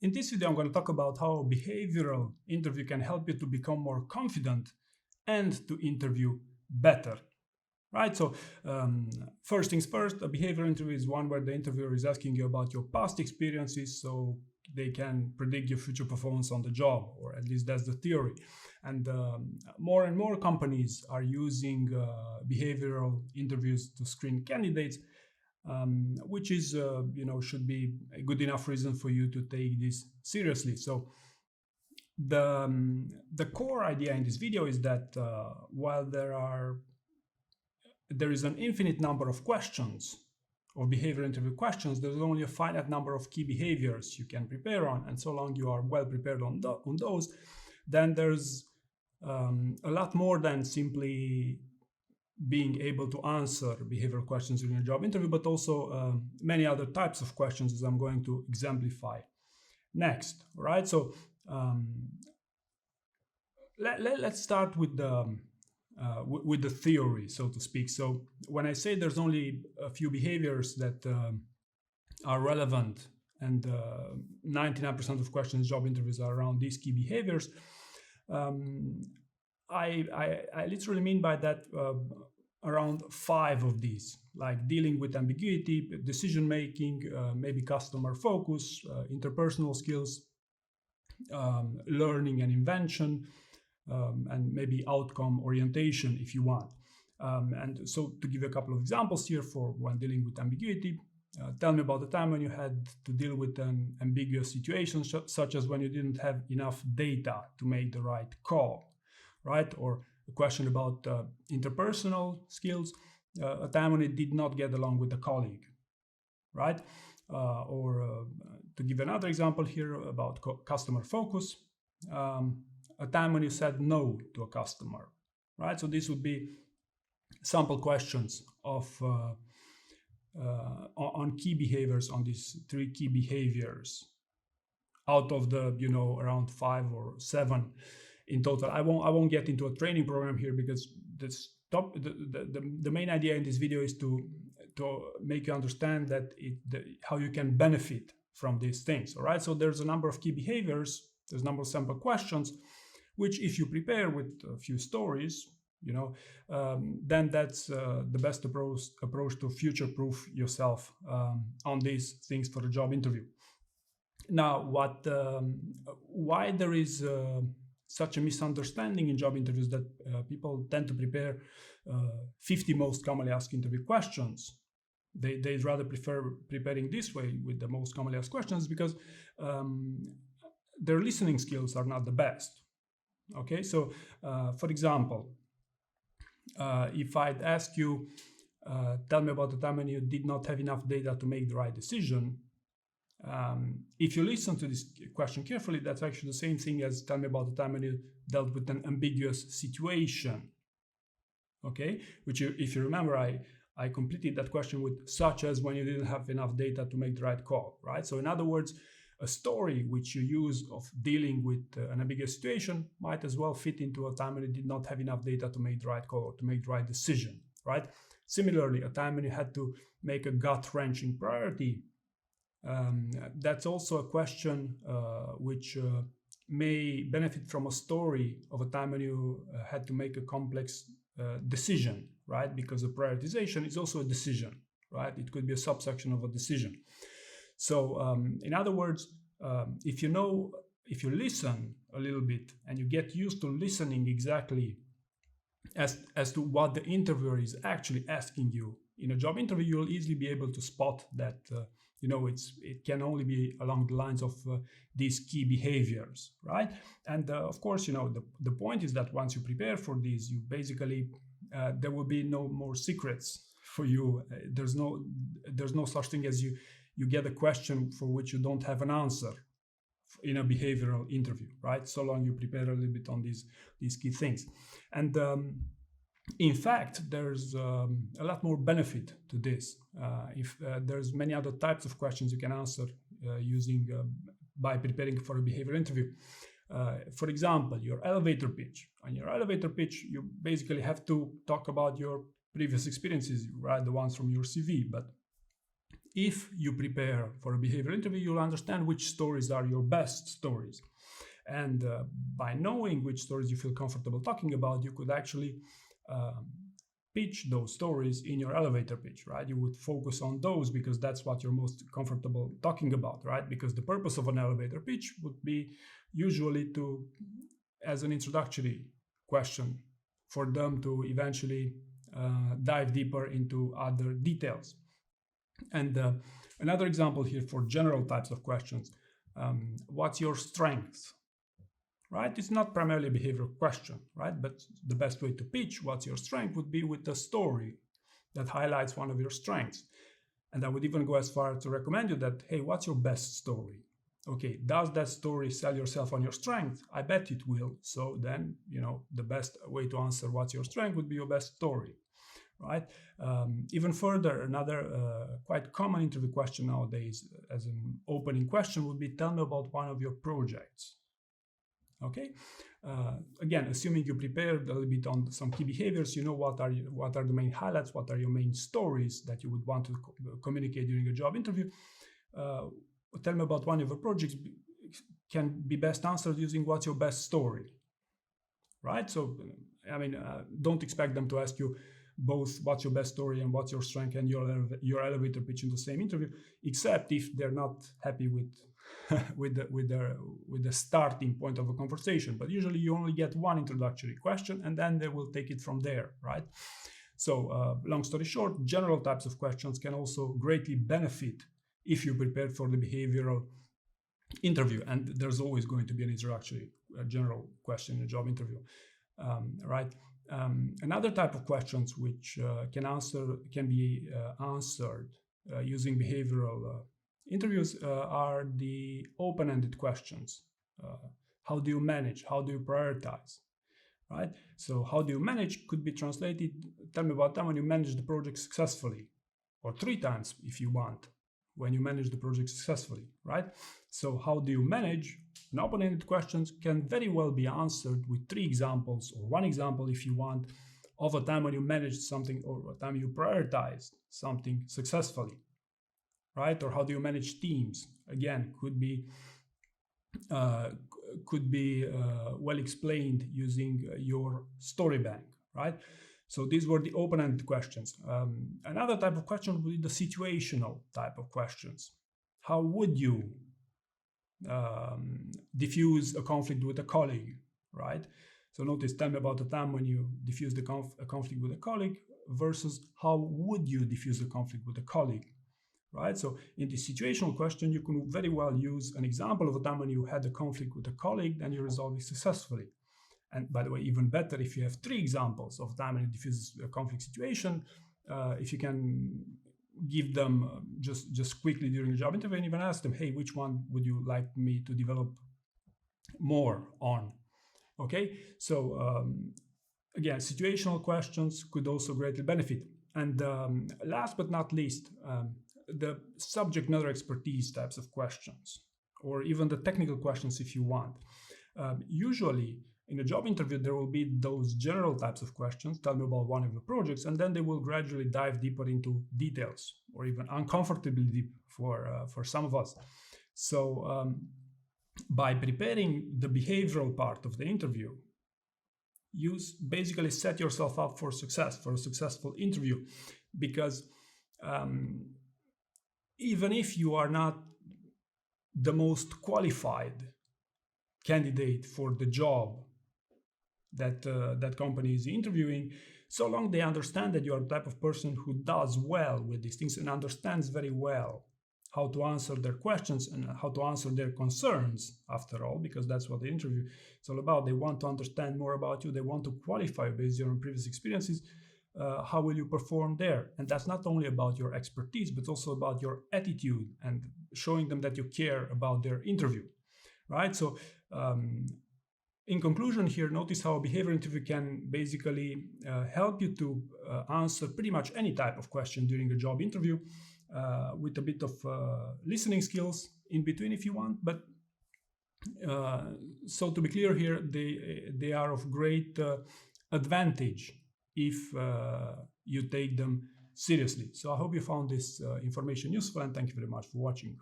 in this video, I'm going to talk about how a behavioral interview can help you to become more confident and to interview better. Right, so first things first, a behavioral interview is one where the interviewer is asking you about your past experiences so they can predict your future performance on the job, or at least that's the theory. And more and more companies are using behavioral interviews to screen candidates, which is, should be a good enough reason for you to take this seriously. So the core idea in this video is that while there is an infinite number of questions or behavior interview questions, there's only a finite number of key behaviors you can prepare on. And so long you are well prepared on those, then there's a lot more than simply being able to answer behavioral questions during a job interview, but also many other types of questions, as I'm going to exemplify next. Right? So let's start with the theory, so to speak. So when I say there's only a few behaviors that are relevant, and 99% of questions job interviews are around these key behaviors, I literally mean by that around 5 of these, like dealing with ambiguity, decision making, maybe customer focus, interpersonal skills, learning and invention, and maybe outcome orientation if you want. And so to give you a couple of examples here for when dealing with ambiguity, tell me about the time when you had to deal with an ambiguous situation, such as when you didn't have enough data to make the right call, right? Or a question about interpersonal skills, a time when you did not get along with a colleague, right? Or to give another example here about customer focus, a time when you said no to a customer, right? So this would be sample questions of on key behaviors, on these 3 key behaviors out of the around 5 or 7 in total. I won't get into a training program here, because the main idea in this video is to make you understand that how you can benefit from these things. All right, so there's a number of key behaviors, there's a number of sample questions, which if you prepare with a few stories, then that's the best approach to future-proof yourself on these things for a job interview. Now, why there is such a misunderstanding in job interviews that people tend to prepare 50 most commonly asked interview questions. They'd rather prefer preparing this way with the most commonly asked questions, because their listening skills are not the best. Okay, so for example, if I'd ask you, tell me about the time when you did not have enough data to make the right decision, if you listen to this question carefully, that's actually the same thing as tell me about the time when you dealt with an ambiguous situation. Okay, which if you remember, I completed that question with such as when you didn't have enough data to make the right call, right? So in other words, a story which you use of dealing with an ambiguous situation might as well fit into a time when you did not have enough data to make the right call or to make the right decision, right? Similarly, a time when you had to make a gut-wrenching priority, that's also a question which may benefit from a story of a time when you had to make a complex decision, right? Because a prioritization is also a decision, right? It could be a subsection of a decision. So in other words, if you listen a little bit and you get used to listening exactly as to what the interviewer is actually asking you in a job interview, you'll easily be able to spot that it can only be along the lines of these key behaviors, right? And of course, the point is that once you prepare for these, you basically there will be no more secrets for you. There's no such thing as you get a question for which you don't have an answer in a behavioral interview, right? So long you prepare a little bit on these key things. And in fact, there's a lot more benefit to this. If there's many other types of questions you can answer using by preparing for a behavioral interview. For example, your elevator pitch. On your elevator pitch, you basically have to talk about your previous experiences, right? The ones from your CV. But if you prepare for a behavioral interview, you'll understand which stories are your best stories. And by knowing which stories you feel comfortable talking about, you could actually um, pitch those stories in your elevator pitch, right? You would focus on those because that's what you're most comfortable talking about, right? Because the purpose of an elevator pitch would be usually to, as an introductory question, for them to eventually dive deeper into other details. And another example here for general types of questions: what's your strength? Right? It's not primarily a behavioral question, right? But the best way to pitch what's your strength would be with a story that highlights one of your strengths. And I would even go as far to recommend you that, hey, what's your best story? Okay, does that story sell yourself on your strength? I bet it will. So then, the best way to answer what's your strength would be your best story, right? Even further, another quite common interview question nowadays as an opening question would be, tell me about one of your projects. Okay, again, assuming you prepared a little bit on some key behaviors, what are the main highlights, what are your main stories that you would want to communicate during a job interview. Tell me about one of your projects can be best answered using what's your best story, right? So, don't expect them to ask you both what's your best story and what's your strength and your elevator pitch in the same interview, except if they're not happy with with the starting point of a conversation. But usually you only get one introductory question and then they will take it from there, right? So long story short, general types of questions can also greatly benefit if you prepared for the behavioral interview. And there's always going to be an introductory general question in a job interview, right? Another type of questions which can be answered using behavioral interviews are the open-ended questions. How do you manage? How do you prioritize? Right? So how do you manage could be translated, tell me about time when you manage the project successfully, or 3 times if you want, when you manage the project successfully, right? So how do you manage? An open-ended questions can very well be answered with 3 examples, or 1 example if you want, of a time when you managed something or a time you prioritized something successfully, right? Or how do you manage teams? Again, could be well explained using your story bank, right? So these were the open-ended questions. Another type of question would be the situational type of questions. How would you diffuse a conflict with a colleague, right? So notice, tell me about a time when you diffused a conflict with a colleague versus how would you diffuse a conflict with a colleague, right? So in the situational question, you can very well use an example of a time when you had a conflict with a colleague and you resolved it successfully. And by the way, even better if you have 3 examples of time when you diffuse a conflict situation, if you can give them just quickly during the job interview and even ask them, hey, which one would you like me to develop more on? Okay, so again, situational questions could also greatly benefit. And last but not least, the subject matter expertise types of questions, or even the technical questions if you want. Usually, in a job interview, there will be those general types of questions, tell me about one of your projects, and then they will gradually dive deeper into details, or even uncomfortably deep for some of us. So by preparing the behavioral part of the interview, you basically set yourself up for success, for a successful interview, because even if you are not the most qualified candidate for the job that company is interviewing, so long they understand that you are the type of person who does well with these things and understands very well how to answer their questions and how to answer their concerns, after all, because that's what the interview is all about. They want to understand more about you. They want to qualify based on previous experiences. How will you perform there? And that's not only about your expertise, but also about your attitude and showing them that you care about their interview, right? So in conclusion here, notice how a behavior interview can basically help you to answer pretty much any type of question during a job interview with a bit of listening skills in between if you want. But so to be clear here, they are of great advantage if you take them seriously. So I hope you found this information useful, and thank you very much for watching.